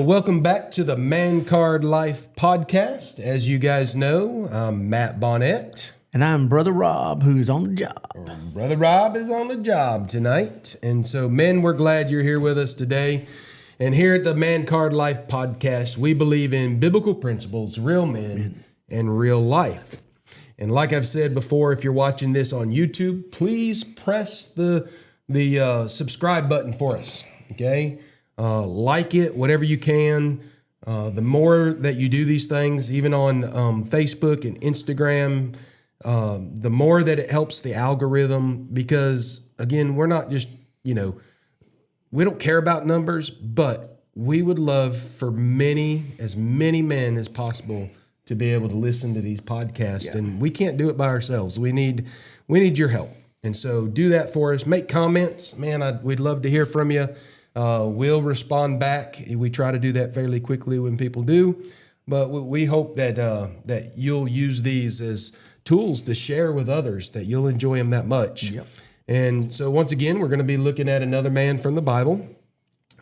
Well, welcome back to the MANCARD Life Podcast. As you guys know, I'm Matt Bonnet. And I'm Brother Rob, who's on the job. Brother Rob is on the job tonight. And so, men, we're glad you're here with us today. And here at the MANCARD Life Podcast, we believe in biblical principles, real men, and real life. And like I've said before, if you're watching this on YouTube, please press the subscribe button for us, okay? Like it, whatever you can. The more that you do these things, even on Facebook and Instagram, the more that it helps the algorithm, because again, we're not just, we don't care about numbers, but we would love for as many men as possible to be able to listen to these podcasts. And we can't do it by ourselves. We need your help. And so do that for us. Make comments. Man, we'd love to hear from you. We'll respond back. We try to do that fairly quickly when people do, but we hope that you'll use these as tools to share with others, that you'll enjoy them that much. Yep. And so once again, we're going to be looking at another man from the Bible.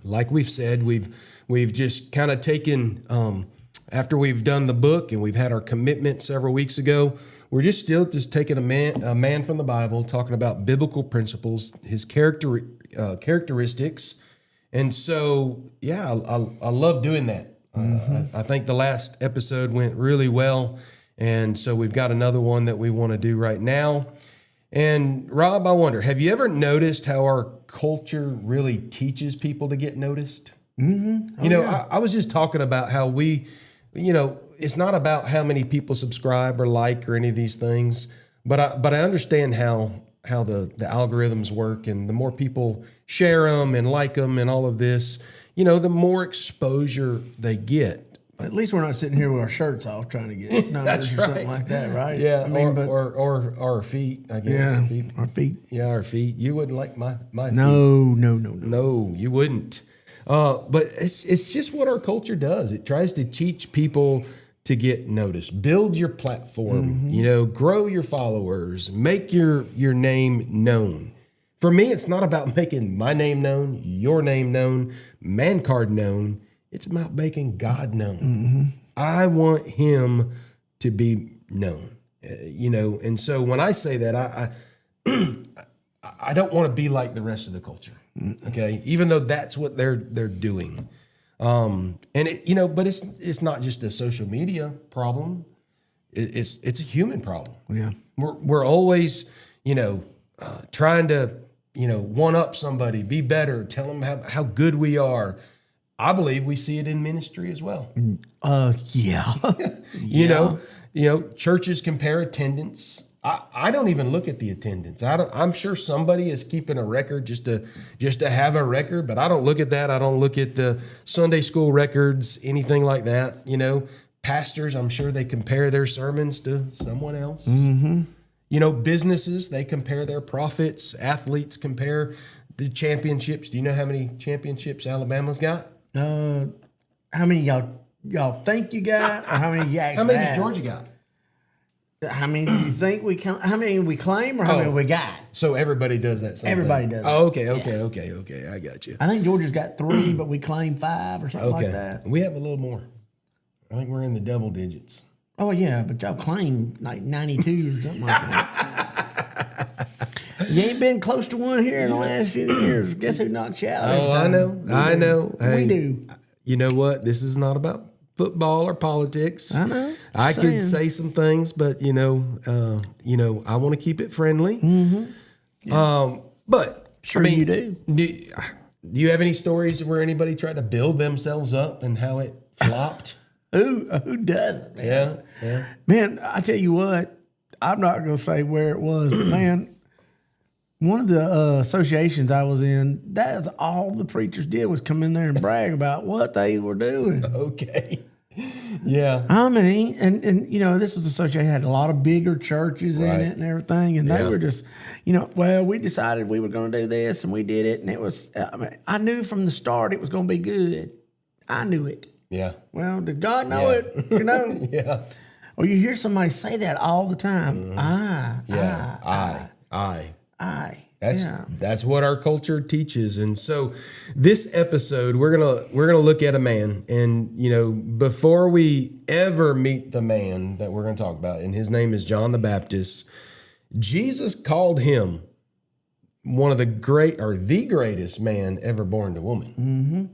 Like we've said, we've just kind of taken, after we've done the book and we've had our commitment several weeks ago, we're just taking a man from the Bible, talking about biblical principles, his characteristics. And so, yeah, I love doing that. I think the last episode went really well. And so we've got another one that we want to do right now. And Rob, I wonder, have you ever noticed how our culture really teaches people to get noticed? Mm-hmm. I was just talking about how it's not about how many people subscribe or like or any of these things, but I understand how the algorithms work, and the more people share them and like them and all of this, the more exposure they get. At least we're not sitting here with our shirts off trying to get numbers or something like that, right? Yeah, or our feet, I guess. Yeah, our feet. Yeah, our feet. You wouldn't like my feet. No. No, you wouldn't. But it's just what our culture does. It tries to teach people to get noticed, build your platform, grow your followers, make your name known. For me, it's not about making my name known, your name known, MANCARD known. It's about making God known. Mm-hmm. I want him to be known, and so when I say that, I don't want to be like the rest of the culture. Okay. Even though that's what they're doing. And but it's not just a social media problem. It's a human problem. Yeah. We're always, trying to, one up somebody, be better, tell them how good we are. I believe we see it in ministry as well. Yeah. Churches compare attendance. I don't even look at the attendance. I'm sure somebody is keeping a record just to have a record, but I don't look at that. I don't look at the Sunday school records, anything like that. Pastors, I'm sure they compare their sermons to someone else. Mm-hmm. Businesses, they compare their profits. Athletes compare the championships. Do you know how many championships Alabama's got? How many y'all think you got, or how many you actually How many does have? Georgia got? How many do you think we count? How many we claim, or how many we got? So everybody does that same Everybody thing. does. Oh, okay. I got you. I think Georgia's got 3, but we claim 5 or something like that. We have a little more. I think we're in the double digits. Oh, yeah, but y'all claim like 92 or something like that. You ain't been close to one here in the last few years. Guess who not shouting? Oh, I know. Hey, we do. You know what? This is not about football or politics. I know. I could say some things, but I want to keep it friendly. Mm-hmm. Yeah. But sure, you do. Do you have any stories where anybody tried to build themselves up and how it flopped? Who doesn't, man? Yeah. Man, I tell you what, I'm not going to say where it was, but man, one of the associations I was in, that's all the preachers did was come in there and brag about what they were doing. Okay. Yeah. I mean, and this was association, had a lot of bigger churches in it and everything, and they were just, well, we decided we were going to do this, and we did it, and it was, I knew from the start it was going to be good. I knew it. Yeah. Well, did God know it? Yeah. Or you hear somebody say that all the time. Mm-hmm. I. That's what our culture teaches. And so this episode, we're gonna look at a man. And, before we ever meet the man that we're going to talk about, and his name is John the Baptist, Jesus called him one of the greatest man ever born to woman,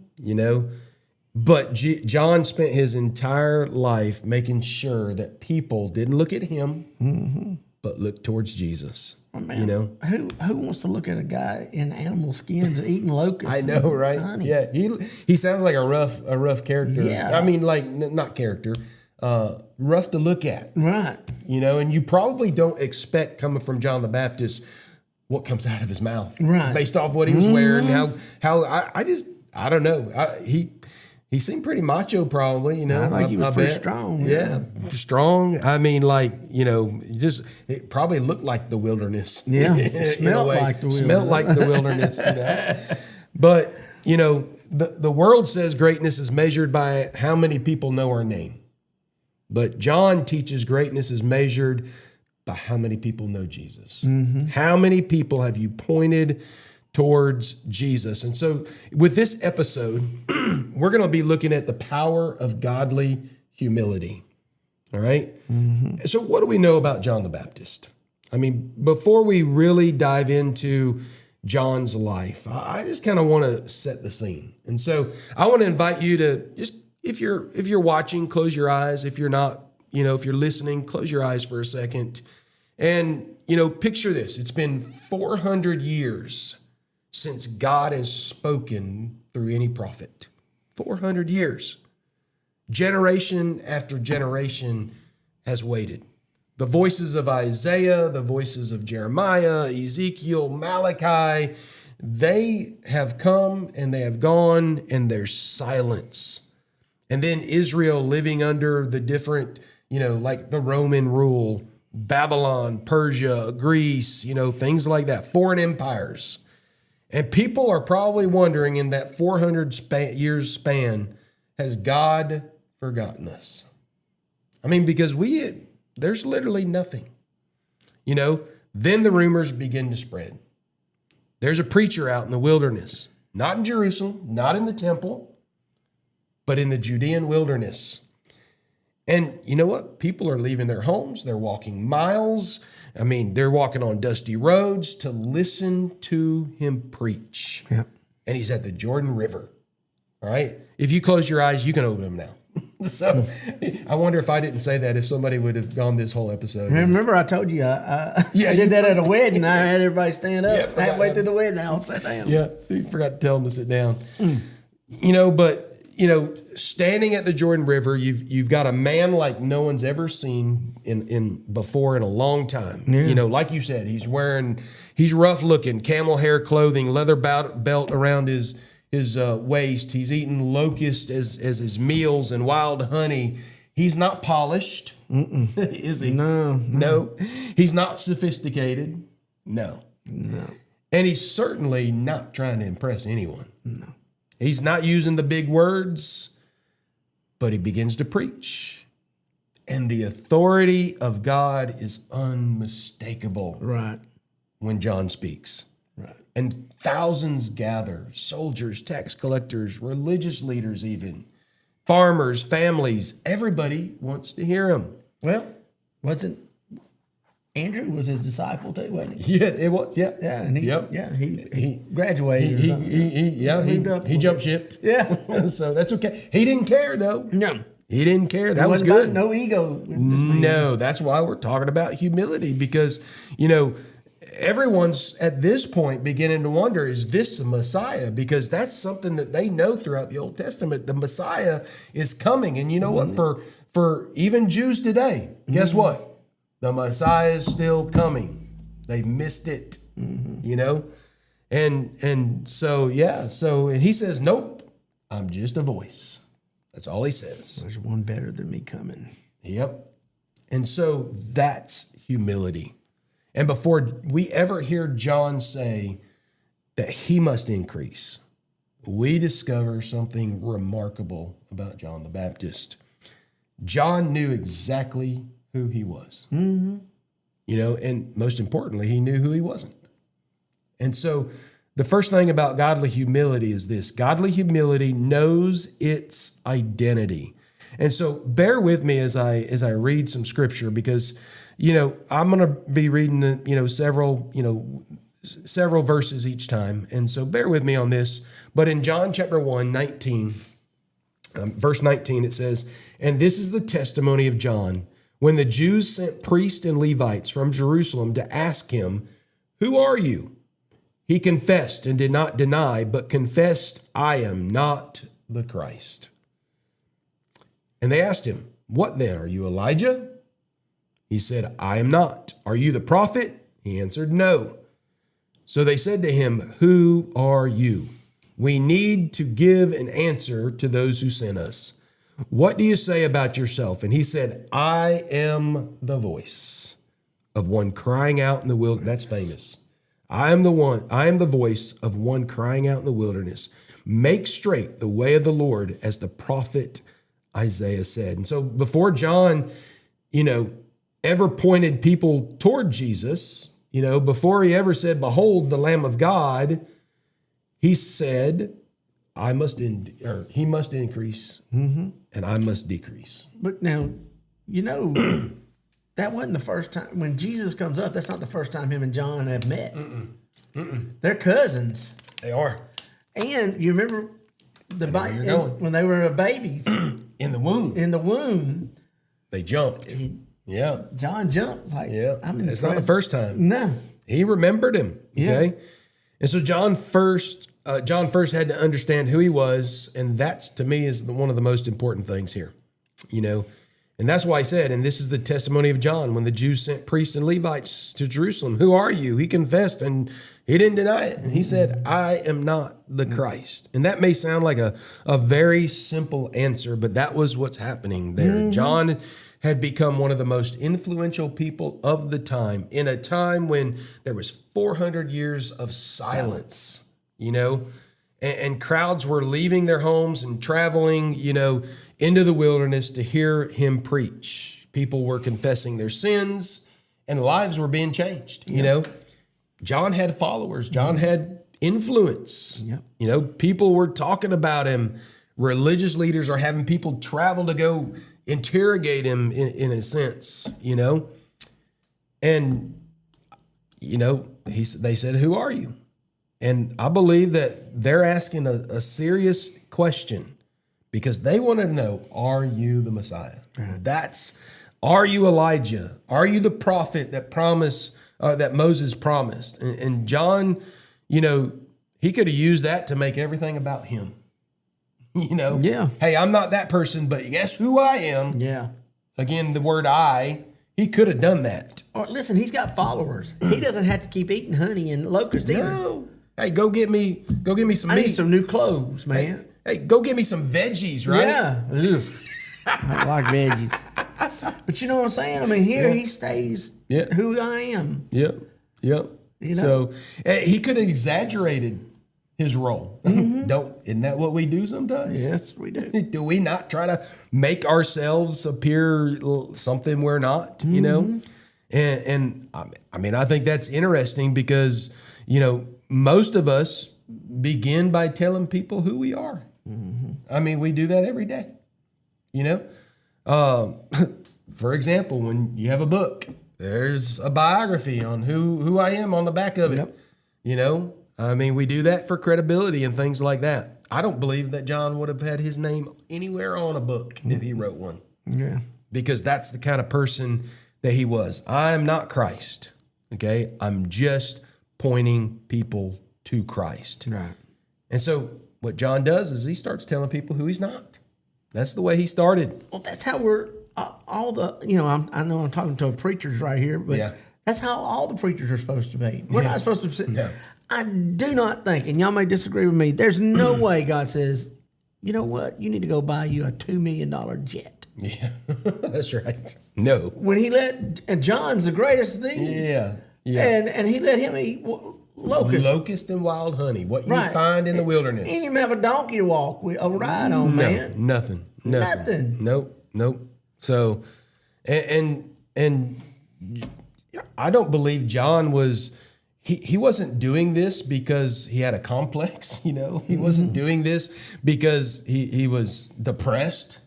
But John spent his entire life making sure that people didn't look at him, but look towards Jesus. Oh, man, who wants to look at a guy in animal skins eating locusts? I know, right? Honey? Yeah, he sounds like a rough character. Yeah. I mean, like not character, rough to look at. Right. And you probably don't expect coming from John the Baptist what comes out of his mouth, right? Based off what he was wearing, how I don't know. He seemed pretty macho, probably. I think he was pretty strong. Yeah, strong. I mean, it probably looked like the wilderness. Yeah, smelled like the wilderness. Smelled like the wilderness. But the world says greatness is measured by how many people know our name. But John teaches greatness is measured by how many people know Jesus. Mm-hmm. How many people have you pointed towards Jesus? And so with this episode, we're going to be looking at the power of godly humility. All right? Mm-hmm. So what do we know about John the Baptist? I mean, before we really dive into John's life, I just kind of want to set the scene. And so I want to invite you to just, if you're watching, close your eyes. If you're not, if you're listening, close your eyes for a second. And, picture this. It's been 400 years since God has spoken through any prophet. 400 years. Generation after generation has waited. The voices of Isaiah, the voices of Jeremiah, Ezekiel, Malachi, they have come and they have gone, and there's silence. And then Israel living under the different, like the Roman rule, Babylon, Persia, Greece, things like that, foreign empires. And people are probably wondering, in that 400 years span, has God forgotten us? I mean, because there's literally nothing. Then the rumors begin to spread. There's a preacher out in the wilderness, not in Jerusalem, not in the temple, but in the Judean wilderness. And you know what? People are leaving their homes. They're walking miles. I mean, they're walking on dusty roads to listen to him preach. Yeah. And he's at the Jordan River. All right? If you close your eyes, you can open them now. So I wonder if I didn't say that, if somebody would have gone this whole episode. Remember I told you I did that at a wedding. I had everybody stand up. Halfway through the wedding, I all sat down. Yeah, you forgot to tell them to sit down. But standing at the Jordan River, you've got a man like no one's ever seen before in a long time. Yeah. Like you said, he's rough looking, camel hair clothing, leather belt around his waist. He's eating locusts as his meals and wild honey. He's not polished, is he? No. He's not sophisticated. No. And he's certainly not trying to impress anyone. No. He's not using the big words, but he begins to preach. And the authority of God is unmistakable. Right. When John speaks. Right. And thousands gather, soldiers, tax collectors, religious leaders even, farmers, families. Everybody wants to hear him. Well, Andrew was his disciple too, wasn't he? Yeah, it was. Yeah, yeah, and he graduated. He jump shipped. Yeah, so that's okay. He didn't care though. No, he didn't care. That was good. No ego. No, that's why we're talking about humility, because everyone's at this point beginning to wonder, is this the Messiah? Because that's something that they know throughout the Old Testament. The Messiah is coming, and you know what? For even Jews today, guess what? The Messiah is still coming. They missed it, and so and he says, nope, I'm just a voice. That's all he says. There's one better than me coming. Yep. And so that's humility. And before we ever hear John say that he must increase, we discover something remarkable about John the Baptist. John knew exactly who he was, and most importantly, he knew who he wasn't. And so the first thing about godly humility is this: godly humility knows its identity. And so bear with me as I read some scripture, because, I'm going to be reading, several verses each time. And so bear with me on this. But in John chapter 1, verse 19, it says, "And this is the testimony of John, when the Jews sent priests and Levites from Jerusalem to ask him, 'Who are you?' He confessed and did not deny, but confessed, 'I am not the Christ.' And they asked him, 'What then? Are you Elijah?' He said, 'I am not.' 'Are you the prophet?' He answered, 'No.' So they said to him, 'Who are you? We need to give an answer to those who sent us. What do you say about yourself?' And he said, 'I am the voice of one crying out in the wilderness.'" That's famous. I am the voice of one crying out in the wilderness. "Make straight the way of the Lord," as the prophet Isaiah said. And so before John, ever pointed people toward Jesus, before he ever said, "Behold the Lamb of God," he said, he must increase, and I must decrease. But now, that wasn't the first time. When Jesus comes up, that's not the first time him and John have met. They're cousins. They are. And you remember when they were babies. In the womb. They jumped. John jumped. It's not the first time. No. He remembered him. Okay. Yeah. And so John first had to understand who he was. And that, to me, is one of the most important things here. And that's why he said, "And this is the testimony of John, when the Jews sent priests and Levites to Jerusalem. 'Who are you?' He confessed, and he didn't deny it. And he said, 'I am not the Christ.'" And that may sound like a very simple answer, but that was what's happening there. John had become one of the most influential people of the time, in a time when there was 400 years of silence, and crowds were leaving their homes and traveling, into the wilderness to hear him preach. People were confessing their sins and lives were being changed. John had followers. John had influence. People were talking about him. Religious leaders are having people travel to go interrogate him in a sense, And, they said, "Who are you?" And I believe that they're asking a serious question, because they want to know, are you the Messiah? Are you Elijah? Are you the prophet that Moses promised? And John, he could have used that to make everything about him. Yeah. Hey, I'm not that person, but guess who I am? Yeah. Again, the word "I," he could have done that. Or listen, he's got followers. He doesn't have to keep eating honey and locusts either. No. Hey, go get me some meat. I need some new clothes, man. Hey, go get me some veggies, right? Yeah. I like veggies. But you know what I'm saying? I mean, he stays who I am. Yep. So he could have exaggerated his role. Isn't that what we do sometimes? Yes, we do. Do we not try to make ourselves appear something we're not, And I mean, I think that's interesting because, most of us begin by telling people who we are. I mean, we do that every day, For example, when you have a book, there's a biography on who I am on the back of it. Yep. I mean, we do that for credibility and things like that. I don't believe that John would have had his name anywhere on a book if he wrote one. Yeah. Because that's the kind of person that he was. I am not Christ. Okay. I'm just pointing people to Christ. Right. And so what John does is he starts telling people who he's not. That's the way he started. Well, that's how we're all the, I know I'm talking to preachers right here, but that's how all the preachers are supposed to be. We're not supposed to sit. No. I do not think, and y'all may disagree with me, there's no way God says, you know what, you need to go buy you a $2 million jet. Yeah, that's right. No. When he and John's the greatest of these. Yeah. And he let him eat locust and wild honey, what you find in the wilderness. He didn't even have a donkey to walk with, a ride on, man. Nothing. Nope. So, and I don't believe John was he wasn't doing this because he had a complex, He wasn't doing this because he was depressed.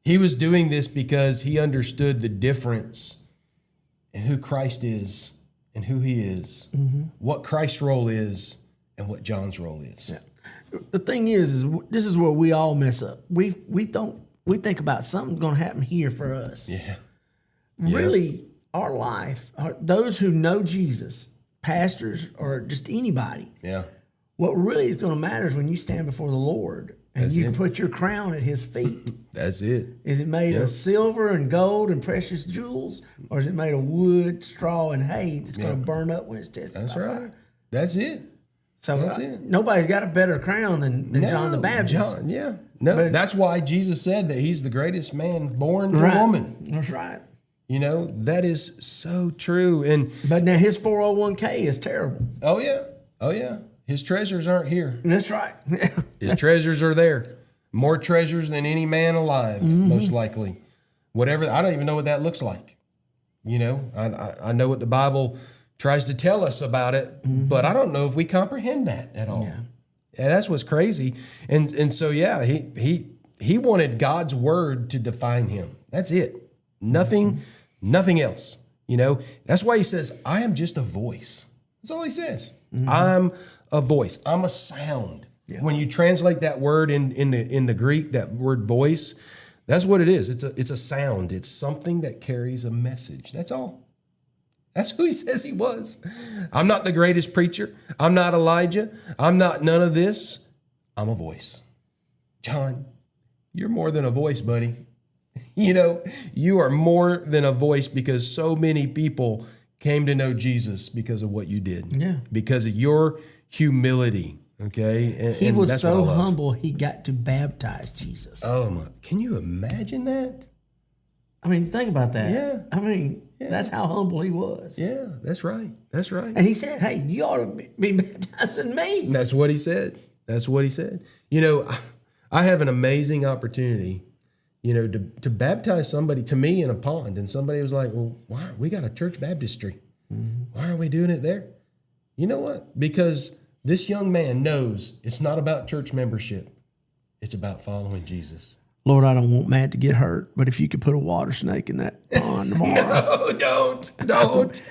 He was doing this because he understood the difference in who Christ is and who he is, what Christ's role is and what John's role is. Yeah. The thing is this is where we all mess up. We think about something's going to happen here for us. Yeah. Really, our life, those who know Jesus, pastors or just anybody. Yeah. What really is going to matter is when you stand before the Lord and That's you it. put your crown at his feet. That's it. Is it made of silver and gold and precious jewels, or is it made of wood, straw, and hay that's going to burn up when it's tested? That's by right. fire? That's it. So That's it. nobody's got a better crown than John the Baptist. John, yeah. No, But- that's why Jesus said that he's the greatest man born to Right. woman. That's right. That is so true. And But now his 401k is terrible. oh yeah. His treasures aren't here. That's right. His treasures are there. More treasures than any man alive, most likely. Whatever, I don't even know what that looks like. I know what the Bible tries to tell us about it, but I don't know if we comprehend that at all. Yeah. And that's what's crazy. And so yeah, he wanted God's word to define him. That's it. Nothing else. That's why he says, I am just a voice. That's all he says. I'm a voice. I'm a sound. Yeah. When you translate that word in the Greek, that word voice, that's what it is. It's a sound. It's something that carries a message. That's all. That's who he says he was. I'm not the greatest preacher. I'm not Elijah. I'm not none of this. I'm a voice. John, you're more than a voice, buddy. You are more than a voice because so many people came to know Jesus because of what you did. Yeah. Because of your humility. Okay. And, He and was that's so what I love. humble, he got to baptize Jesus. Oh my! Can you imagine that? I mean, think about that. Yeah. I mean, that's how humble he was. Yeah, that's right. That's right. And he said, hey, you ought to be baptizing me. That's what he said. That's what he said. I have an amazing opportunity, to baptize somebody, to me, in a pond. And somebody was like, well, why? We got a church baptistry. Why aren't we doing it there? You know what? Because this young man knows it's not about church membership. It's about following Jesus. Lord, I don't want Matt to get hurt, but if you could put a water snake in that pond tomorrow. No, don't.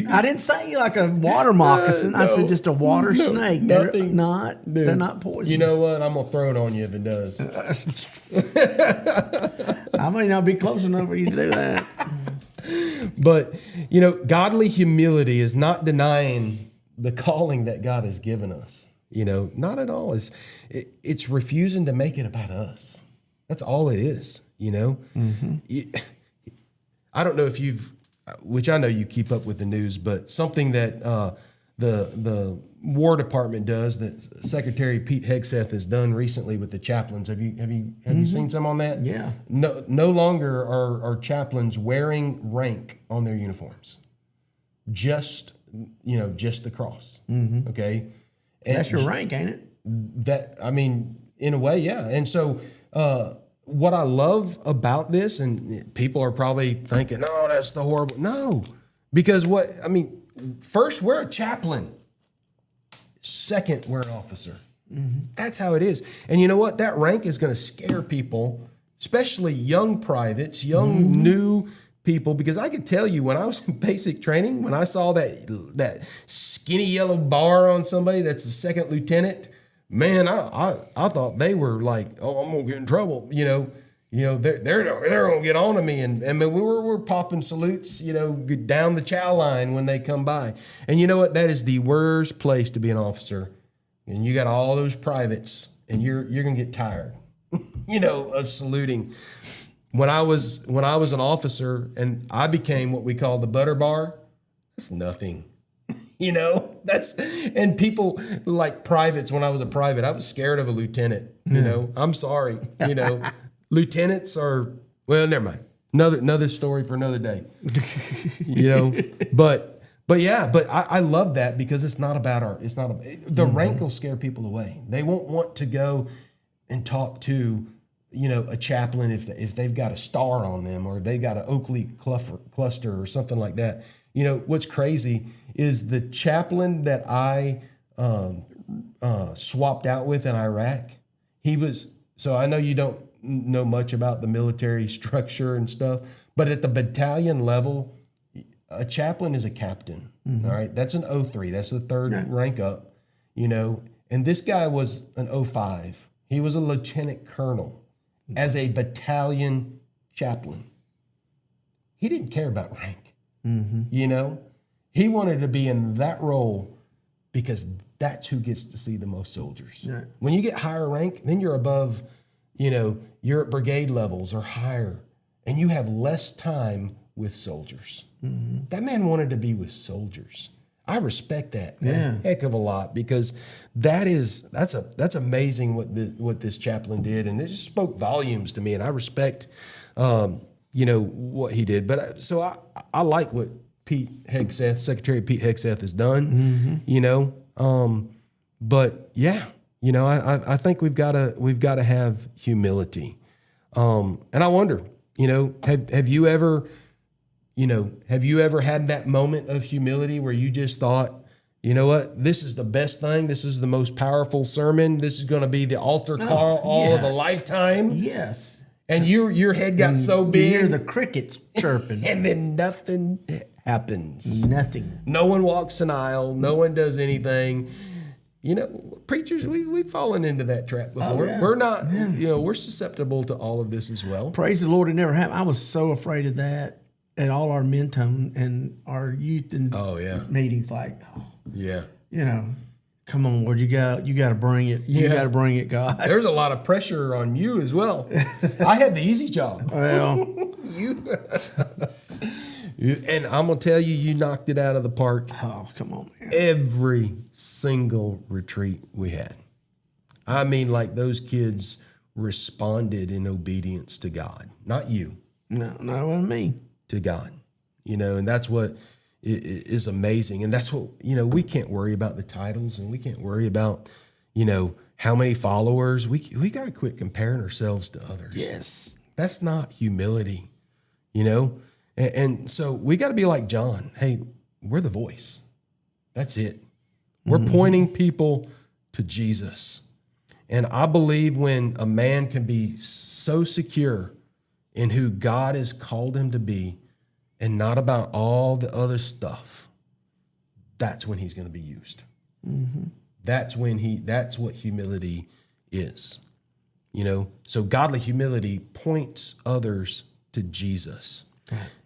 I didn't say like a water moccasin. I said just a water snake. Nothing. They're not poisonous. You know what? I'm going to throw it on you if it does. I may not be close enough for you to do that. But, godly humility is not denying the calling that God has given us. Not at all. It's refusing to make it about us. That's all it is, I don't know if which I know you keep up with the news, but something that the War Department does that Secretary Pete Hegseth has done recently with the chaplains. Have you seen some on that? Yeah. No longer are chaplains wearing rank on their uniforms. Just the cross. Okay. And That's your rank, ain't it? In a way, yeah. And so what I love about this, and people are probably thinking, oh, that's the horrible. No, because first, we're a chaplain. Second, we're an officer. That's how it is. And you know what? That rank is going to scare people, especially young privates, new people, because I could tell you when I was in basic training, when I saw that skinny yellow bar on somebody that's a second lieutenant, man, I thought they were like, oh, I'm gonna get in trouble. They're gonna get on to me, and we're popping salutes, down the chow line when they come by. And you know what? That is the worst place to be an officer. And you got all those privates, and you're gonna get tired, of saluting. When I was an officer and I became what we call the butter bar, that's nothing. And people like privates. When I was a private, I was scared of a lieutenant. I'm sorry. Lieutenants are, well, never mind. Another story for another day. But I love that because it's not about the rank will scare people away. They won't want to go and talk to a chaplain if they've got a star on them or they got an Oakley cluster or something like that. What's crazy is the chaplain that I swapped out with in Iraq. So I know you don't know much about the military structure and stuff, but at the battalion level, a chaplain is a captain. All right. That's an 03. That's the third rank up, and this guy was an 05. He was a lieutenant colonel as a battalion chaplain. He didn't care about rank. He wanted to be in that role because that's who gets to see the most soldiers. Yeah. When you get higher rank, then you're above, you're at brigade levels or higher, and you have less time with soldiers. That man wanted to be with soldiers. I respect that a heck of a lot because that's amazing what this chaplain did, and it just spoke volumes to me, and I respect what he did. But so I like what Secretary Pete Hegseth has done. But yeah, I think we've got to have humility. And I wonder, have you ever had that moment of humility where you just thought, you know what, this is the best thing. This is the most powerful sermon. This is going to be the altar call of a lifetime. Yes. And your head got so big. You hear the crickets chirping. And then nothing happens. Nothing. No one walks an aisle. No one does anything. Preachers, we've fallen into that trap before. We're not, we're susceptible to all of this as well. Praise the Lord, it never happened. I was so afraid of that at all our Mentone and our youth and meetings. Come on, Lord, you got to bring it. You got to bring it, God. There's a lot of pressure on you as well. I had the easy job. Well, and I'm gonna tell you, you knocked it out of the park. Oh, come on, man. Every single retreat we had. I mean, like those kids responded in obedience to God, not you. No, it wasn't me. To God, and that's what is amazing. And that's what, we can't worry about the titles and we can't worry about, how many followers. We got to quit comparing ourselves to others. Yes. That's not humility, And so we got to be like John. Hey, we're the voice. That's it. We're pointing people to Jesus. And I believe when a man can be so secure in who God has called him to be and not about all the other stuff, that's when he's going to be used. That's what humility is. So godly humility points others to Jesus.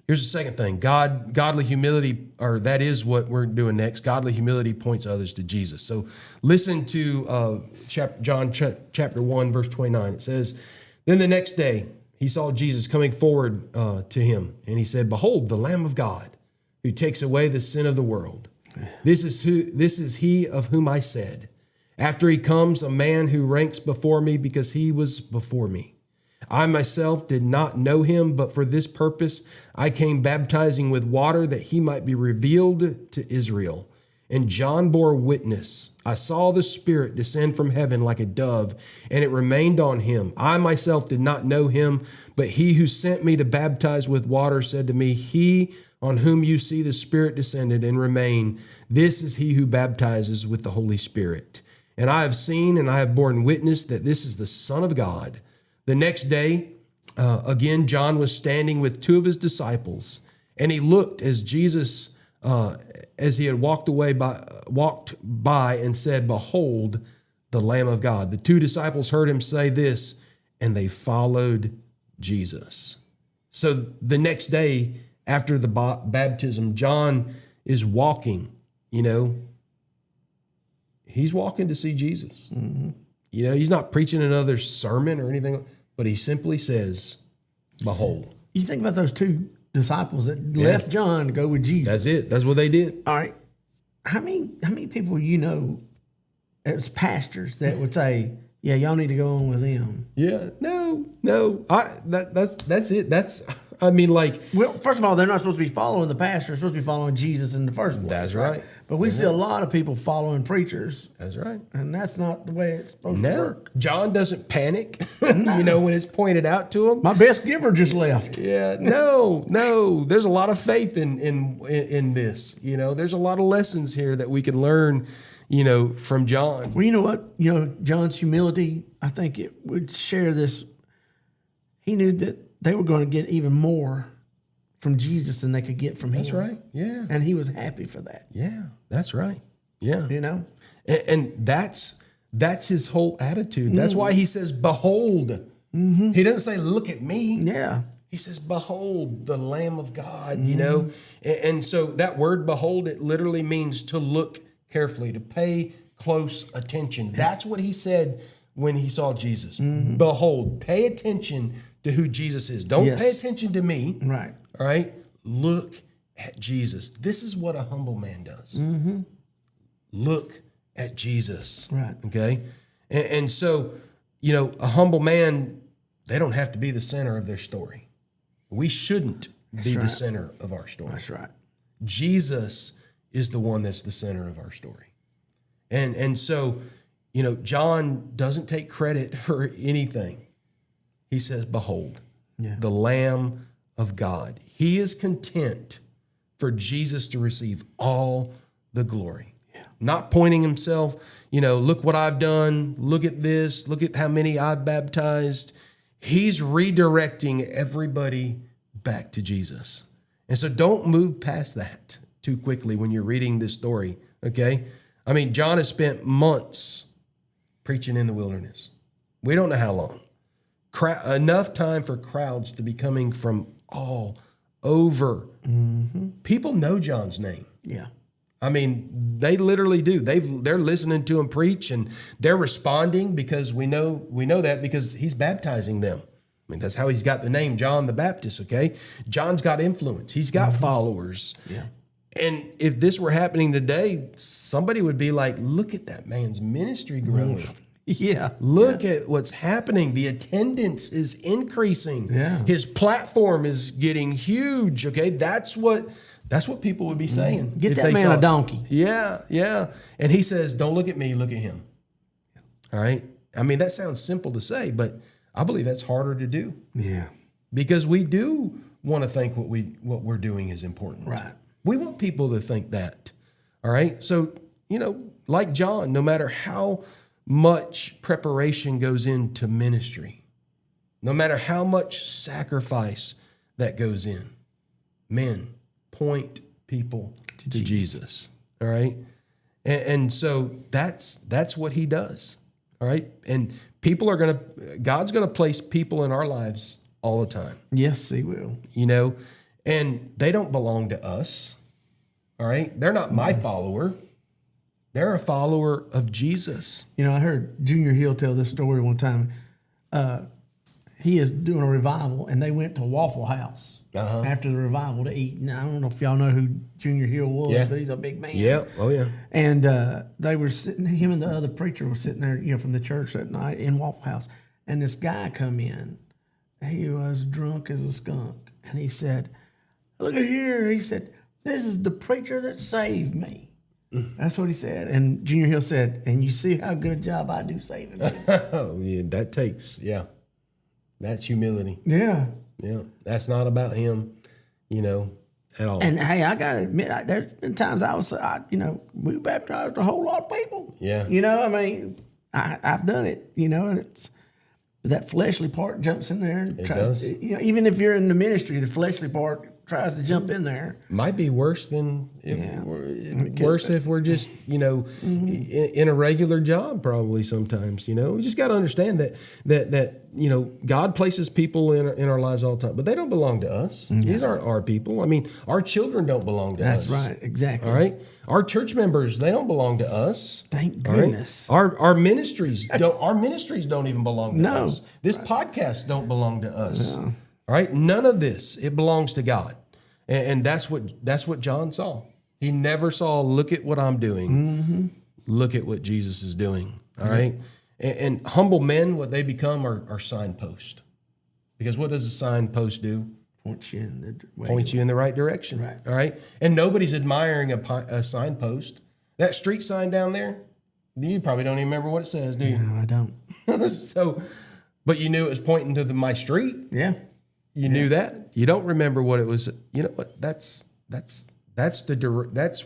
Here's the second thing. Godly humility, or that is what we're doing next. Godly humility points others to Jesus. So listen to John chapter 1, verse 29. It says, "Then the next day he saw Jesus coming forward to him, and he said, 'Behold, the Lamb of God, who takes away the sin of the world. This is he of whom I said, after he comes, a man who ranks before me because he was before me. I myself did not know him, but for this purpose I came baptizing with water that he might be revealed to Israel. And John bore witness. I saw the Spirit descend from heaven like a dove, and it remained on him. I myself did not know him, but he who sent me to baptize with water said to me, He on whom you see the Spirit descended and remain, this is he who baptizes with the Holy Spirit. And I have seen and I have borne witness that this is the Son of God.' The next day, again, John was standing with two of his disciples, and he looked as Jesus, as he had walked by and said, 'Behold, the Lamb of God.' The two disciples heard him say this, and they followed Jesus." So the next day after the baptism, John is walking, he's walking to see Jesus. He's not preaching another sermon or anything, but he simply says, "Behold." You think about those two disciples that left John to go with Jesus. That's it. That's what they did. All right. How many people as pastors that would say, "Yeah, y'all need to go on with them"? Yeah. No. That's it. I mean, like, well, first of all, they're not supposed to be following the pastor. They're supposed to be following Jesus in the first place. That's right. But we see a lot of people following preachers. That's right. And that's not the way it's supposed to work. John doesn't panic, when it's pointed out to him. My best giver just left. Yeah, no. There's a lot of faith in this. There's a lot of lessons here that we can learn, from John. Well, you know what? John's humility, I think it would share this. He knew that they were going to get even more from Jesus than they could get from him. That's right. Yeah. And he was happy for that. Yeah, that's right. Yeah. And that's his whole attitude. That's why he says, behold. He doesn't say, look at me. Yeah. He says, behold, the Lamb of God, And so that word behold, it literally means to look carefully, to pay close attention. That's what he said when he saw Jesus. Behold, pay attention to who Jesus is. Don't pay attention to me. Right. All right? Look at Jesus. This is what a humble man does. Look at Jesus. Right. Okay? And so, a humble man, they don't have to be the center of their story. We shouldn't be the center of our story. That's right. Jesus is the one that's the center of our story. And so, John doesn't take credit for anything. He says, behold, the Lamb of God. He is content for Jesus to receive all the glory. Not pointing himself, look what I've done. Look at this. Look at how many I've baptized. He's redirecting everybody back to Jesus. And so don't move past that too quickly when you're reading this story, okay? I mean, John has spent months preaching in the wilderness. We don't know how long. Enough time for crowds to be coming from all over. People know John's name. Yeah. I mean, they literally do. They're listening to him preach, and they're responding because we know that because he's baptizing them. I mean, that's how he's got the name John the Baptist, okay? John's got influence. He's got followers. Yeah. And if this were happening today, somebody would be like, look at that man's ministry growing. Yeah. Look at what's happening. The attendance is increasing. Yeah. His platform is getting huge, okay? That's what people would be saying. Get that man a donkey. Yeah. And he says, don't look at me, look at him. All right? I mean, that sounds simple to say, but I believe that's harder to do. Yeah. Because we do want to think what we're doing is important. Right. We want people to think that. All right? So, like John, no matter how much preparation goes into ministry, no matter how much sacrifice that goes in, men, point people to Jesus. All right? And so that's what he does. All right? And God's going to place people in our lives all the time. Yes, he will. And they don't belong to us. All right? They're not my follower. They're a follower of Jesus. I heard Junior Hill tell this story one time. He is doing a revival, and they went to Waffle House after the revival to eat. Now, I don't know if y'all know who Junior Hill was, but he's a big man. Yeah. Oh, yeah. And they were sitting, him and the other preacher were sitting there, from the church that night in Waffle House. And this guy come in. He was drunk as a skunk. And he said, look at here. He said, this is the preacher that saved me. That's what he said. And Junior Hill said, and you see how good a job I do saving you. Oh, yeah, that's humility. Yeah. Yeah. That's not about him, at all. And hey, I got to admit, there's been times we baptized a whole lot of people. Yeah. I've done it, and it's that fleshly part jumps in there. And tries does. Even if you're in the ministry, the fleshly part tries to jump in there. Might be worse than if we're just in a regular job probably sometimes. We just got to understand that God places people in our lives all the time, but they don't belong to us. These aren't our people. I mean, our children don't belong to us. That's right, exactly. All right, our church members, they don't belong to us. Thank goodness. Right? Our ministries don't even belong to us. This podcast don't belong to us. No. All right, none of this, it belongs to God. And that's what John saw. He never saw, look at what I'm doing. Look at what Jesus is doing. All right. And humble men, what they become are signposts. Because what does a signpost do? Point you in the way. Point you in the right direction. Right. All right. And nobody's admiring a signpost. That street sign down there, you probably don't even remember what it says, do you? No, I don't. So, but you knew it was pointing to my street. Yeah. You knew that. You don't remember what it was. You know what? That's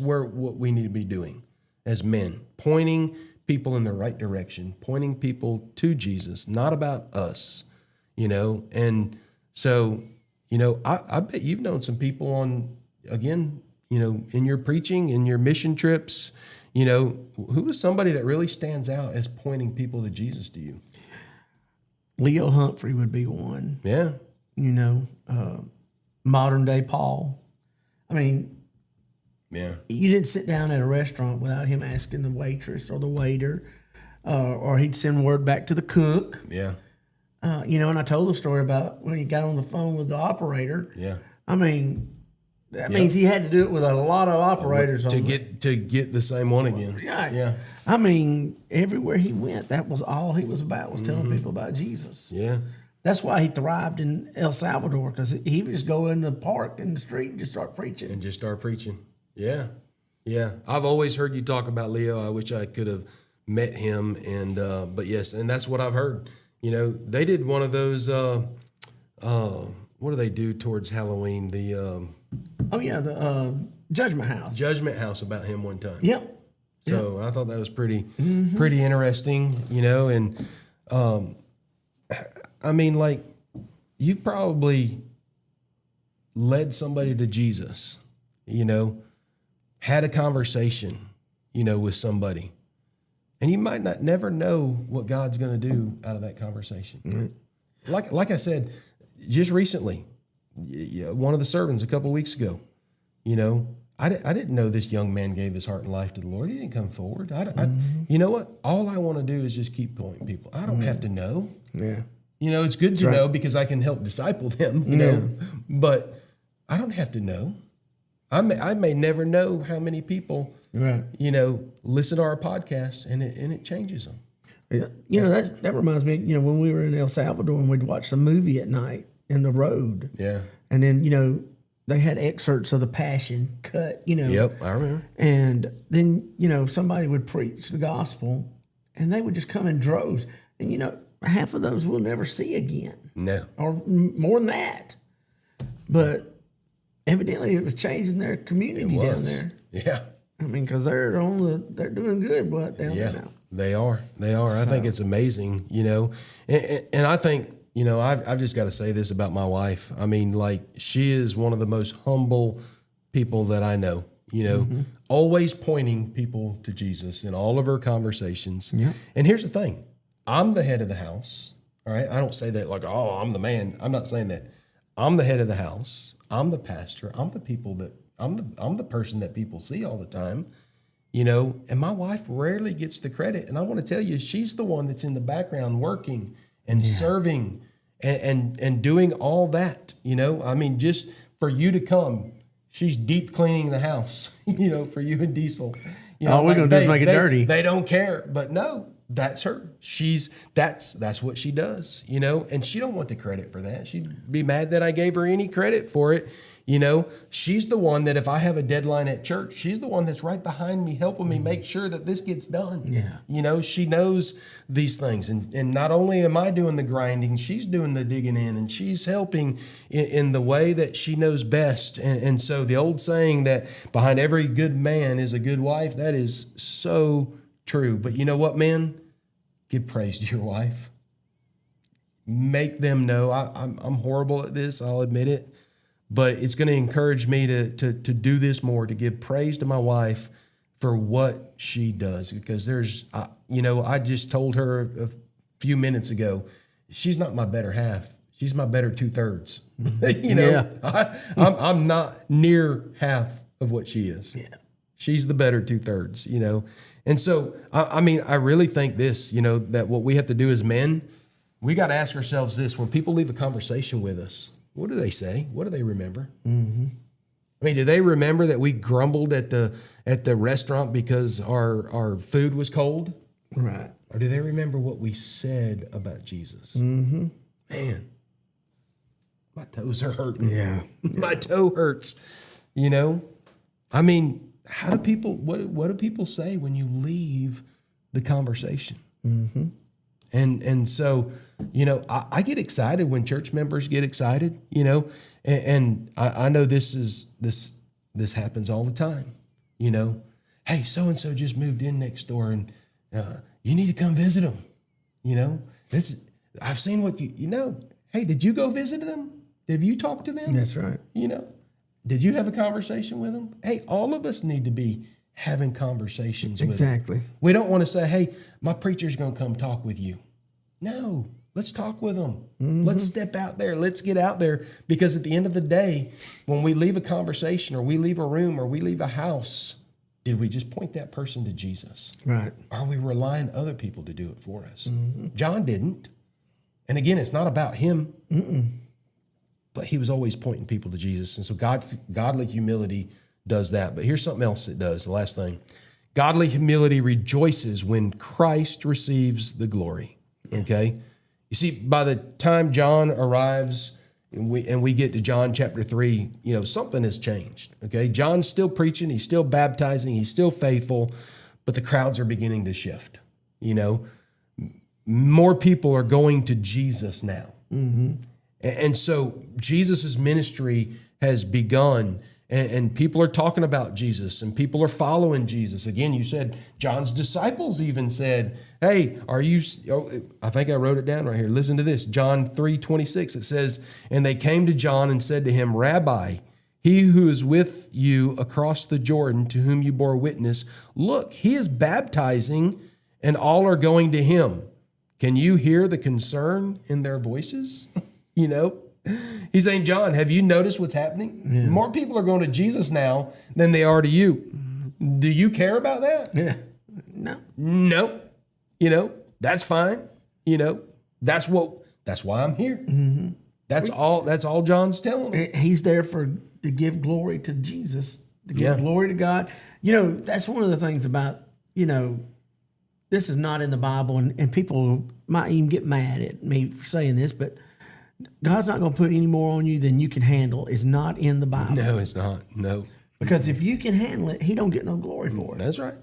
where what we need to be doing as men, pointing people in the right direction, pointing people to Jesus, not about us, And so, I bet you've known some people in your preaching, in your mission trips, who is somebody that really stands out as pointing people to Jesus to you? Leo Humphrey would be one. Yeah. Modern day Paul. I mean, yeah, you didn't sit down at a restaurant without him asking the waitress or the waiter, or he'd send word back to the cook. Yeah. And I told the story about when he got on the phone with the operator. Yeah. I mean, that means he had to do it with a lot of operators to get the same one again. Right. Yeah. I mean, everywhere he went, that was all he was about, was telling people about Jesus. Yeah. That's why he thrived in El Salvador, because he would just go in the park, in the street, and just start preaching. Yeah. Yeah. I've always heard you talk about Leo. I wish I could have met him. But yes, and that's what I've heard. They did one of those, what do they do towards Halloween? The Judgment House. Judgment House about him one time. Yep. So I thought that was pretty interesting, and I mean, like, you've probably led somebody to Jesus, had a conversation, with somebody, and you might never know what God's going to do out of that conversation. Mm-hmm. Like I said, just recently, one of the sermons a couple of weeks ago, I didn't know this young man gave his heart and life to the Lord. He didn't come forward. You know what? All I want to do is just keep pointing people. I don't have to know. Yeah. It's good to know because I can help disciple them, but I don't have to know. I may never know how many people, listen to our podcast and it changes them. Yeah. That reminds me, when we were in El Salvador and we'd watch the movie at night in the road. Yeah. And then, they had excerpts of the Passion cut, Yep, I remember. And then, somebody would preach the gospel and they would just come in droves. And, half of those we'll never see again. No. Or more than that. But evidently it was changing their community down there. Yeah. I mean, because they're doing good, but down there now. They are. I think it's amazing, and I think, I've just got to say this about my wife. I mean, like, she is one of the most humble people that I know, always pointing people to Jesus in all of her conversations. Yeah. And here's the thing. I'm the head of the house. All right. I don't say that like, oh, I'm the man. I'm not saying that. I'm the head of the house. I'm the pastor. I'm the person that people see all the time, and my wife rarely gets the credit. And I want to tell you, she's the one that's in the background working and serving and doing all that, I mean, just for you to come, she's deep cleaning the house, for you and Diesel. All we're going to do is make it dirty. They don't care, but no, that's her. That's what she does, and she don't want the credit for that. She'd be mad that I gave her any credit for it. She's the one that if I have a deadline at church, she's the one that's right behind me, helping me make sure that this gets done. Yeah. She knows these things. And not only am I doing the grinding, she's doing the digging in, and she's helping in the way that she knows best. And so the old saying that behind every good man is a good wife, that is so true. But you know what, men? Give praise to your wife. Make them know. I'm horrible at this, I'll admit it. But it's going to encourage me to do this more, to give praise to my wife for what she does. Because I just told her a few minutes ago, she's not my better half. She's my better 2/3. I'm not near half of what she is. Yeah. She's the better 2/3, And so, I really think this, that what we have to do as men, we got to ask ourselves this. When people leave a conversation with us, what do they say? What do they remember? Mm-hmm. I mean, do they remember that we grumbled at the restaurant because our food was cold? Right. Or do they remember what we said about Jesus? Mm-hmm. Man, my toes are hurting. Yeah. My toe hurts. You know, I mean, how do people, what do people say when you leave the conversation? Mm-hmm. And so, you know, I get excited when church members get excited, you know, and I know this happens all the time, you know. Hey, so-and-so just moved in next door and you need to come visit them, you know. I've seen what you know. Hey, did you go visit them? Have you talked to them? That's right. You know, did you have a conversation with them? Hey, all of us need to be having conversations with them. Exactly. We don't want to say, hey, my preacher's going to come talk with you. No, let's talk with them. Mm-hmm. Let's step out there. Let's get out there. Because at the end of the day, when we leave a conversation or we leave a room or we leave a house, did we just point that person to Jesus? Right. Are we relying on other people to do it for us? Mm-hmm. John didn't. And again, it's not about him. Mm-mm. But he was always pointing people to Jesus. And so godly humility does that. But here's something else it does, the last thing. Godly humility rejoices when Christ receives the glory. Okay? You see, by the time John arrives and we get to John chapter 3, you know, something has changed. Okay? John's still preaching, he's still baptizing, he's still faithful, but the crowds are beginning to shift. You know, more people are going to Jesus now. Mm-hmm. And so Jesus' ministry has begun, and people are talking about Jesus, and people are following Jesus. Again, you said John's disciples even said, hey, are you, I think I wrote it down right here. Listen to this, John 3:26. It says, and they came to John and said to him, Rabbi, he who is with you across the Jordan, to whom you bore witness, look, he is baptizing, and all are going to him. Can you hear the concern in their voices? You know, he's saying, John, have you noticed what's happening? Yeah. More people are going to Jesus now than they are to you. Do you care about that? Yeah. No. You know, that's fine. You know, that's why I'm here. Mm-hmm. That's all John's telling him. He's there to give glory to Jesus, to give glory to God. You know, that's one of the things about, you know, this is not in the Bible, and people might even get mad at me for saying this, but God's not going to put any more on you than you can handle. It's not in the Bible. No, it's not. No. Because if you can handle it, he don't get no glory for it. That's right.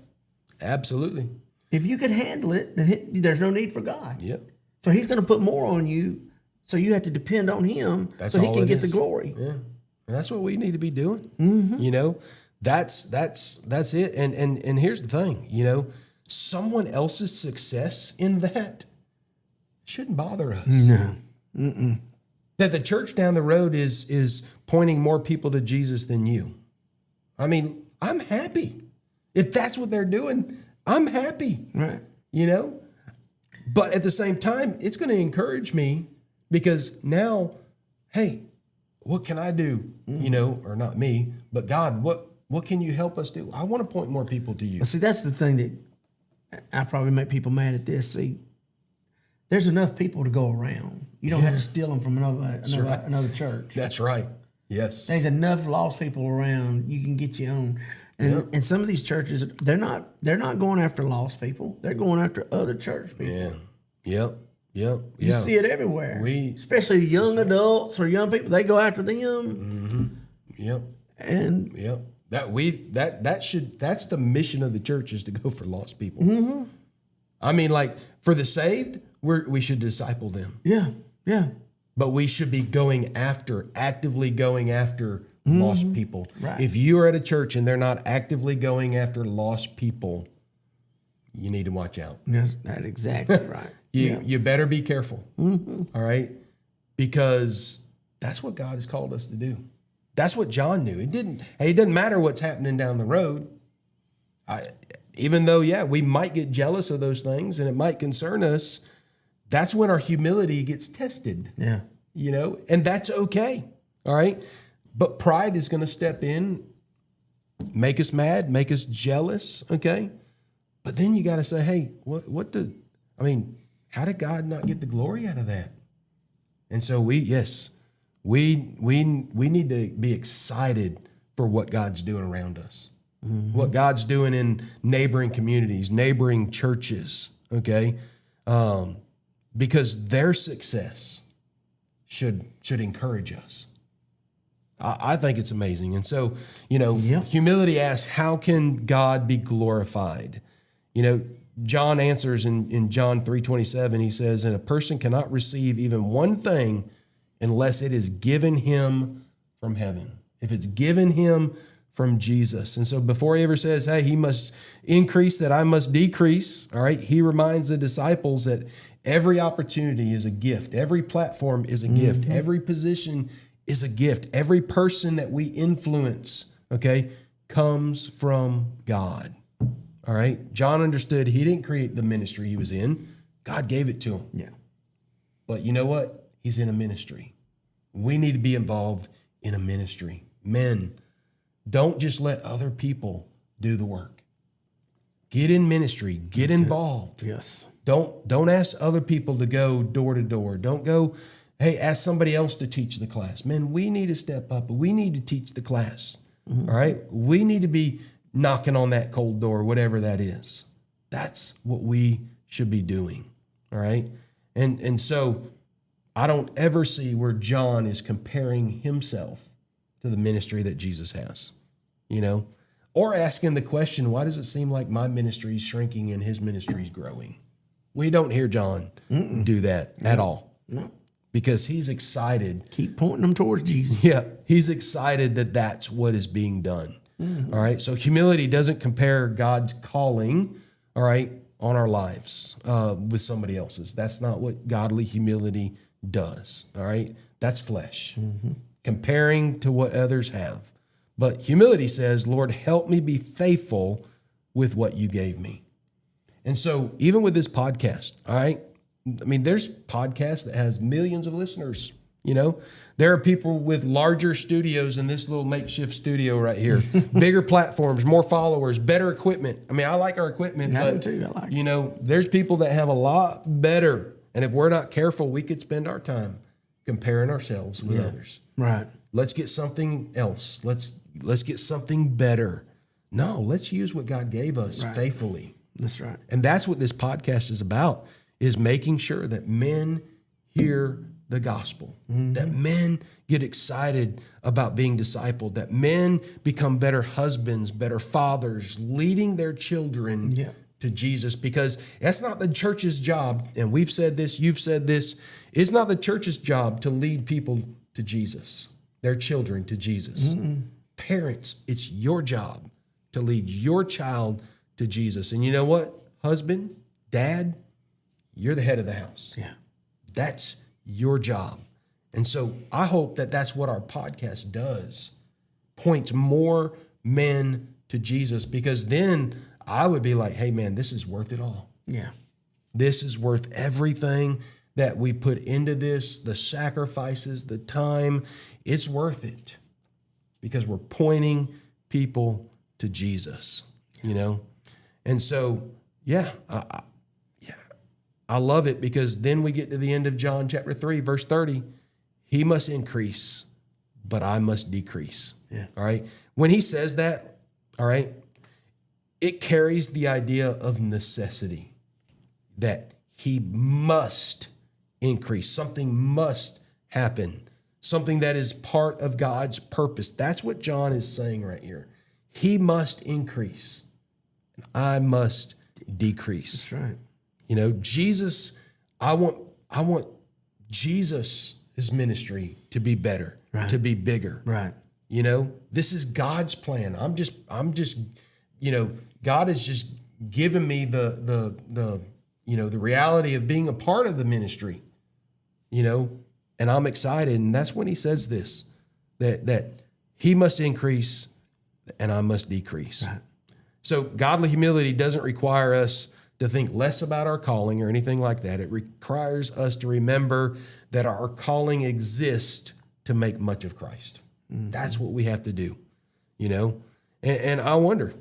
Absolutely. If you can handle it, then there's no need for God. Yep. So he's going to put more on you, so you have to depend on him so he can get the glory. Yeah. And that's what we need to be doing. Mm-hmm. You know, that's it. And here's the thing, you know, someone else's success in that shouldn't bother us. No. Mm-mm. That the church down the road is pointing more people to Jesus than you. I mean, I'm happy. If that's what they're doing, I'm happy. Right. You know? But at the same time, it's going to encourage me because now, hey, what can I do? Mm-hmm. You know, or not me, but God, what can you help us do? I want to point more people to you. Well, see, that's the thing that I probably make people mad at this. See, there's enough people to go around. You don't have to steal them from another church. That's right. Yes. There's enough lost people around. You can get your own. And some of these churches, they're not going after lost people. They're going after other church people. Yeah. Yep. You see it everywhere. Especially young adults or young people, they go after them. Mm-hmm. Yep. And that's the mission of the church, is to go for lost people. Mm-hmm. I mean, like, for the saved, we should disciple them. Yeah. But we should be actively going after lost people. Right. If you are at a church and they're not actively going after lost people, you need to watch out. Yes, that's exactly right. You better be careful. Mm-hmm. All right? Because that's what God has called us to do. That's what John knew. It doesn't matter what's happening down the road. Even though, we might get jealous of those things and it might concern us, that's when our humility gets tested. Yeah. You know, and that's okay. All right. But pride is going to step in, make us mad, make us jealous. Okay. But then you got to say, hey, how did God not get the glory out of that? And so we need to be excited for what God's doing around us. Mm-hmm. What God's doing in neighboring communities, neighboring churches, okay? Because their success should encourage us. I think it's amazing. And so, humility asks, how can God be glorified? John answers in John 3:27, he says, and a person cannot receive even one thing unless it is given him from heaven. If it's given him from Jesus. And so before he ever says, hey, he must increase, that I must decrease, all right, he reminds the disciples that every opportunity is a gift. Every platform is a gift. Every position is a gift. Every person that we influence, okay, comes from God. All right. John understood he didn't create the ministry he was in. God gave it to him. Yeah. But you know what? He's in a ministry. We need to be involved in a ministry. Men, don't just let other people do the work. Get in ministry. Get involved. Yes. Don't ask other people to go door to door. Don't go, hey, ask somebody else to teach the class. Men, we need to step up. We need to teach the class. All right. We need to be knocking on that cold door, whatever that is. That's what we should be doing. All right. And so I don't ever see where John is comparing himself to the ministry that Jesus has, or asking the question, why does it seem like my ministry is shrinking and his ministry is growing? We don't hear John do that at all. No. Because he's excited. Keep pointing them towards Jesus. Yeah. He's excited that that's what is being done. All right. So humility doesn't compare God's calling, all right, on our lives with somebody else's. That's not what godly humility does. All right. That's flesh. Comparing to what others have. But humility says, Lord, help me be faithful with what you gave me. And so even with this podcast, all right, I mean, there's podcasts that has millions of listeners. There are people with larger studios than this little makeshift studio right here, bigger platforms, more followers, better equipment. I mean, I like our equipment, I but do too. I like it. There's people that have a lot better. And if we're not careful, we could spend our time comparing ourselves with others. Right. Let's get something else. Let's get something better. No, let's use what God gave us faithfully. That's right. And that's what this podcast is about, is making sure that men hear the gospel, that men get excited about being discipled, that men become better husbands, better fathers, leading their children to Jesus, because that's not the church's job. And we've said this, you've said this. It's not the church's job to lead people to Jesus, their children to Jesus. Parents, it's your job to lead your child to Jesus. And you know what? Husband, dad, you're the head of the house. Yeah. That's your job. And so I hope that that's what our podcast does. Points more men to Jesus, because then I would be like, hey man, this is worth it all. Yeah. This is worth everything that we put into this, the sacrifices, the time. It's worth it because we're pointing people to Jesus, And so, I love it, because then we get to the end of John chapter 3, verse 30. He must increase, but I must decrease. Yeah. All right. When he says that, all right, it carries the idea of necessity, that he must increase. Something must happen. Something that is part of God's purpose. That's what John is saying right here. He must increase, and I must decrease. That's right. Jesus, I want Jesus' ministry to be better, to be bigger. Right. This is God's plan. I'm just, God has just given me the reality of being a part of the ministry, and I'm excited. And that's when he says this, that he must increase and I must decrease. Right. So godly humility doesn't require us to think less about our calling or anything like that. It requires us to remember that our calling exists to make much of Christ. That's what we have to do, And I wonder,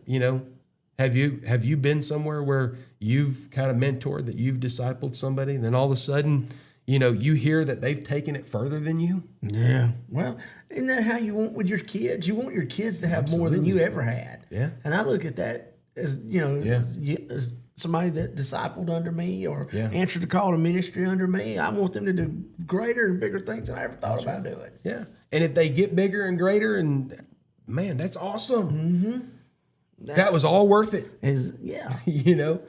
have you been somewhere where you've kind of mentored, that you've discipled somebody, and then all of a sudden, you hear that they've taken it further than you? Yeah. Well, isn't that how you want with your kids? You want your kids to have more than you ever had. Yeah. And I look at that as, as somebody that discipled under me or answered the call to ministry under me. I want them to do greater and bigger things than I ever thought about doing. Yeah. And if they get bigger and greater, and man, that's awesome. Mm-hmm. That was all worth it. You know,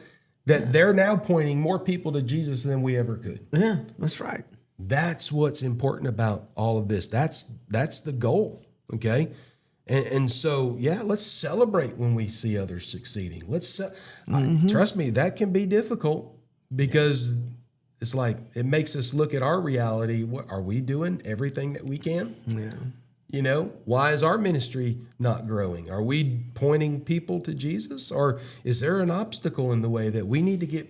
that they're now pointing more people to Jesus than we ever could. Yeah, that's right. That's what's important about all of this. That's the goal. Okay. And so, let's celebrate when we see others succeeding. Trust me, that can be difficult because it's like, it makes us look at our reality. What are we doing? Everything that we can? Yeah. You know, why is our ministry not growing? Are we pointing people to Jesus, or is there an obstacle in the way that we need to get,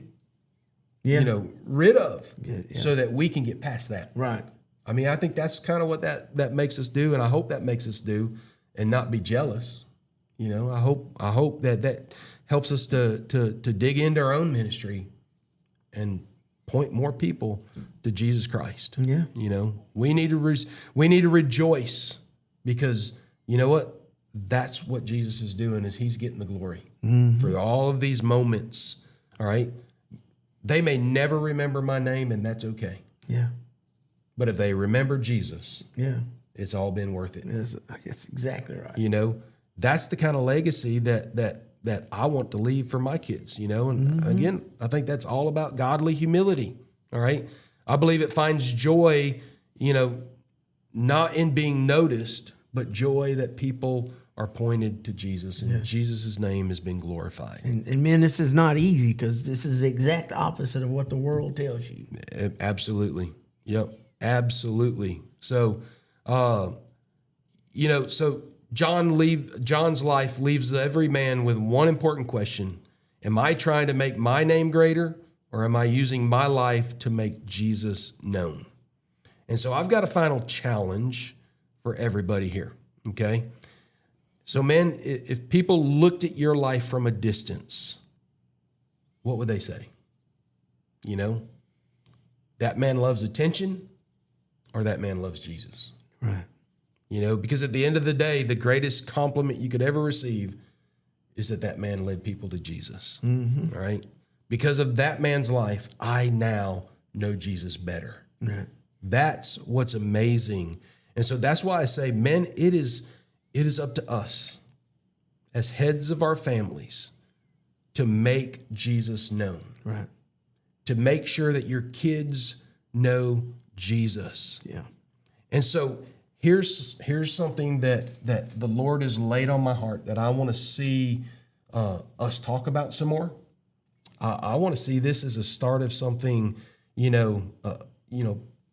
rid of so that we can get past that? Right. I mean, I think that's kind of what that makes us do, and I hope that makes us do, and not be jealous. You know, I hope that helps us to dig into our own ministry and point more people to Jesus Christ. Yeah. You know, we need to rejoice, because you know what? That's what Jesus is doing, is he's getting the glory for all of these moments. All right. They may never remember my name, and that's okay. Yeah. But if they remember Jesus, it's all been worth it. That's exactly right. You know, that's the kind of legacy that I want to leave for my kids, you know. And again, I think that's all about godly humility. All right. I believe it finds joy, you know, not in being noticed, but joy that people are pointed to Jesus, and Jesus' name has been glorified. And man, this is not easy, because this is the exact opposite of what the world tells you. Absolutely. Yep. Absolutely. So, so John's life leaves every man with one important question. Am I trying to make my name greater, or am I using my life to make Jesus known? And so I've got a final challenge for everybody here. Okay. So, man, if people looked at your life from a distance, what would they say? You know, that man loves attention, or that man loves Jesus. Right. You know, because at the end of the day, the greatest compliment you could ever receive is that man led people to Jesus. All right. Because of that man's life, I now know Jesus better. Right. That's what's amazing. And so that's why I say, men, it is up to us as heads of our families to make Jesus known. Right. To make sure that your kids know Jesus. Yeah. And so here's something that the Lord has laid on my heart that I want to see us talk about some more. I want to see this as a start of something,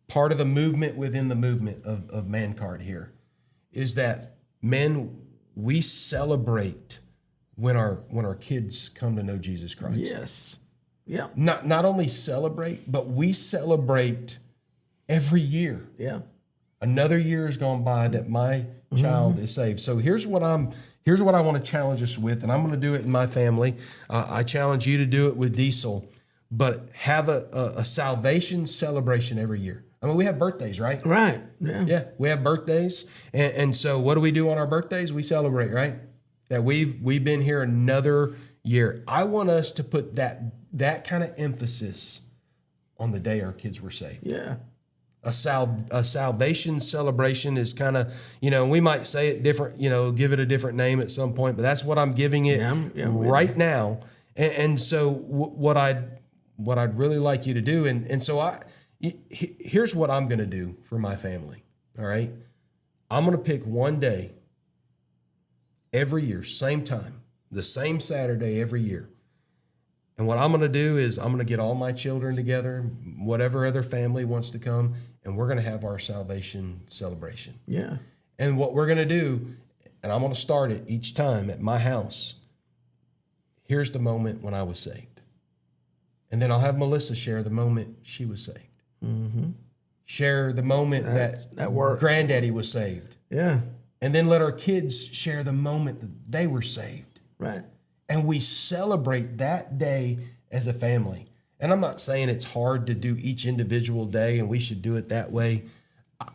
part of the movement within the movement of MANCARD here is that men, we celebrate when our kids come to know Jesus Christ. Yes. Yeah. Not only celebrate, but we celebrate every year. Yeah. Another year has gone by that my child is saved. So here's what I want to challenge us with, and I'm going to do it in my family. I challenge you to do it with Diesel, but have a salvation celebration every year. I mean, we have birthdays, right? Right. Yeah. Yeah, we have birthdays, and so what do we do on our birthdays? We celebrate, right? That we've been here another year. I want us to put that kind of emphasis on the day our kids were saved. Yeah. A salvation celebration is kind of, we might say it different, give it a different name at some point, but that's what I'm giving it right now. And so what I'd really like you to do, and so here's what I'm going to do for my family. All right. I'm going to pick one day every year, same time, the same Saturday every year. And what I'm going to do is I'm going to get all my children together, whatever other family wants to come, and we're going to have our salvation celebration. Yeah. And what we're going to do, and I'm going to start it each time at my house. Here's the moment when I was saved. And then I'll have Melissa share the moment she was saved. Mm-hmm. Share the moment that Granddaddy was saved. Yeah. And then let our kids share the moment that they were saved. Right. And we celebrate that day as a family. And I'm not saying it's hard to do each individual day and we should do it that way.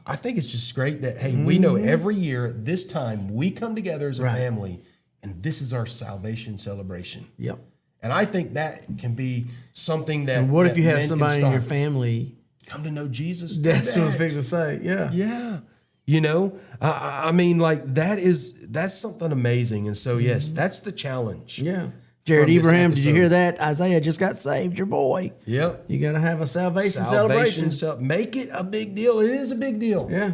I think it's just great that, hey, we know every year at this time we come together as a family, and this is our salvation celebration. Yep. And I think that can be something that. And what if you have men can somebody in your start. family? Come to know Jesus. That's what I'm fixing to say. Yeah. Yeah. You know, I mean, like that's something amazing. And so, yes, that's the challenge. Yeah. Jared from this Abraham, did you episode. hear that? Isaiah just got saved, your boy. Yep. You got to have a salvation celebration. Make it a big deal. It is a big deal. Yeah.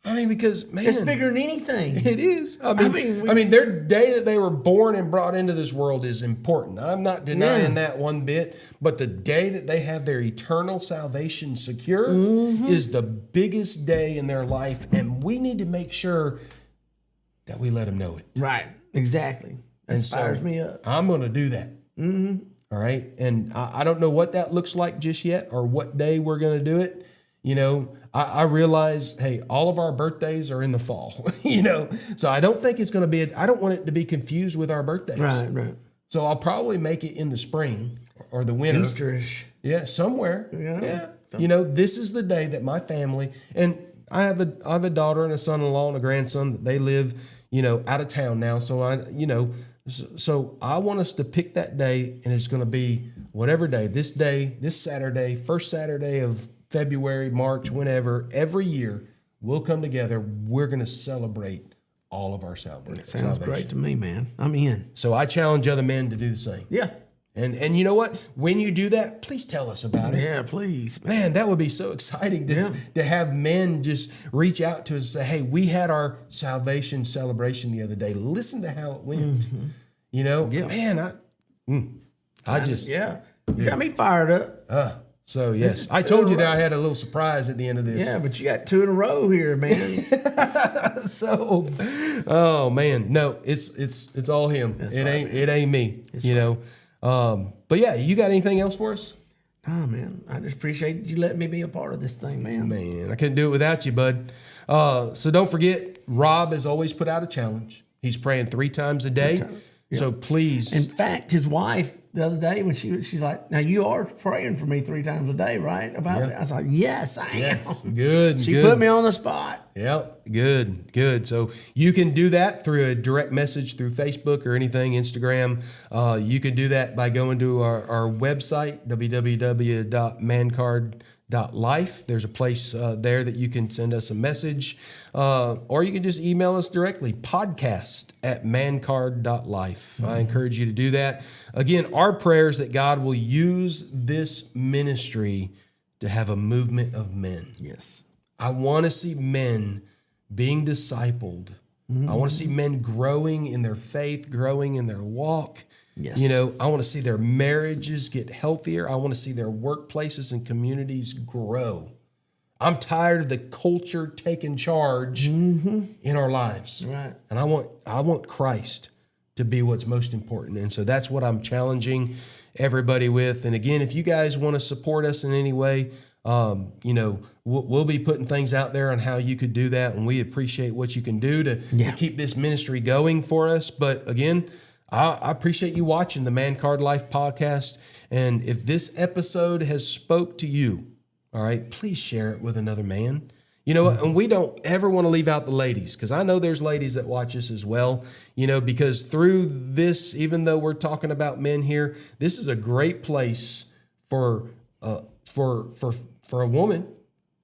I mean, because, man. It's bigger than anything. It is. I mean, their day that they were born and brought into this world is important. I'm not denying that one bit. But the day that they have their eternal salvation secure is the biggest day in their life. And we need to make sure that we let them know it. Right. Exactly. That fires me up. I'm going to do that. All right. And I don't know what that looks like just yet or what day we're going to do it. You know, I realize, hey, all of our birthdays are in the fall, you know, so I don't think it's going to be, I don't want it to be confused with our birthdays. Right. So I'll probably make it in the spring or the winter. Easterish. Yeah, somewhere. Yeah. You know, this is the day that my family, and I have a daughter and a son-in-law and a grandson that they live, you know, out of town now. So so I want us to pick that day, and it's going to be whatever day, this Saturday, first Saturday of February, March, whenever, every year we'll come together. We're going to celebrate all of our salvation. Sounds great to me, man. I'm in. So I challenge other men to do the same. Yeah. And you know what? When you do that, please tell us about it. Yeah, please. Man, that would be so exciting to have men just reach out to us and say, hey, we had our salvation celebration the other day. Listen to how it went. You know? Yeah. Man, I just... Yeah. You got me fired up. So, yes. I told you that I had a little surprise at the end of this. Yeah, but you got 2 in a row here, man. So, oh, man. No, it's all him. It ain't me, you know? But yeah, you got anything else for us? Oh, man. I just appreciate you letting me be a part of this thing, man. Man, I couldn't do it without you, bud. So don't forget, Rob has always put out a challenge. He's praying 3 times a day. Yeah. So please. In fact, his wife the other day when she's like, now you are praying for me 3 times a day, right? About that. I was like, yes, I am. Good. She put me on the spot. Yep. Good. So you can do that through a direct message through Facebook or anything, Instagram. You can do that by going to our website, www.mancard.life. There's a place there that you can send us a message, or you can just email us directly, podcast@mancard.life. I encourage you to do that. Again, our prayer is that God will use this ministry to have a movement of men. Yes. I want to see men being discipled. I want to see men growing in their faith, growing in their walk. Yes. You know, I want to see their marriages get healthier. I want to see their workplaces and communities grow. I'm tired of the culture taking charge in our lives. Right. And I want Christ to be what's most important. And so that's what I'm challenging everybody with. And again, if you guys want to support us in any way, you know, we'll be putting things out there on how you could do that. And we appreciate what you can do to keep this ministry going for us. But again, I appreciate you watching the MANCARD Life Podcast. And if this episode has spoke to you, all right, please share it with another man. You know, and we don't ever want to leave out the ladies, because I know there's ladies that watch us as well, you know, because through this, even though we're talking about men here, this is a great place for a woman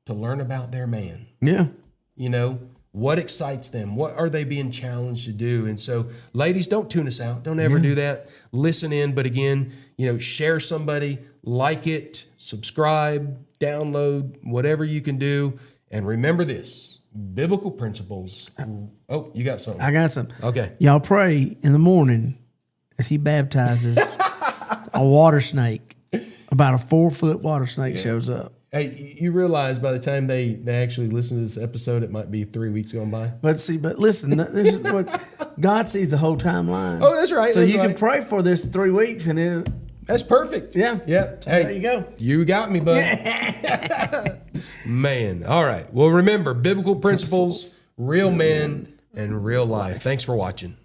to learn about their man. Yeah. You know, what excites them? What are they being challenged to do? And so, ladies, don't tune us out. Don't ever do that. Listen in. But again, you know, share somebody, like it, subscribe, download, whatever you can do. And remember this, biblical principles. Oh, you got something. I got something. Okay. Y'all pray in the morning as he baptizes a water snake. About a 4-foot water snake shows up. Hey, you realize by the time they actually listen to this episode, it might be 3 weeks going by? But listen, this is what God sees the whole timeline. Oh, that's right. So you can pray for this 3 weeks and it. That's perfect. Yeah. Yep. So hey, there you go. You got me, bud. Man. All right. Well, remember, biblical principles, real men, and real life. Thanks for watching.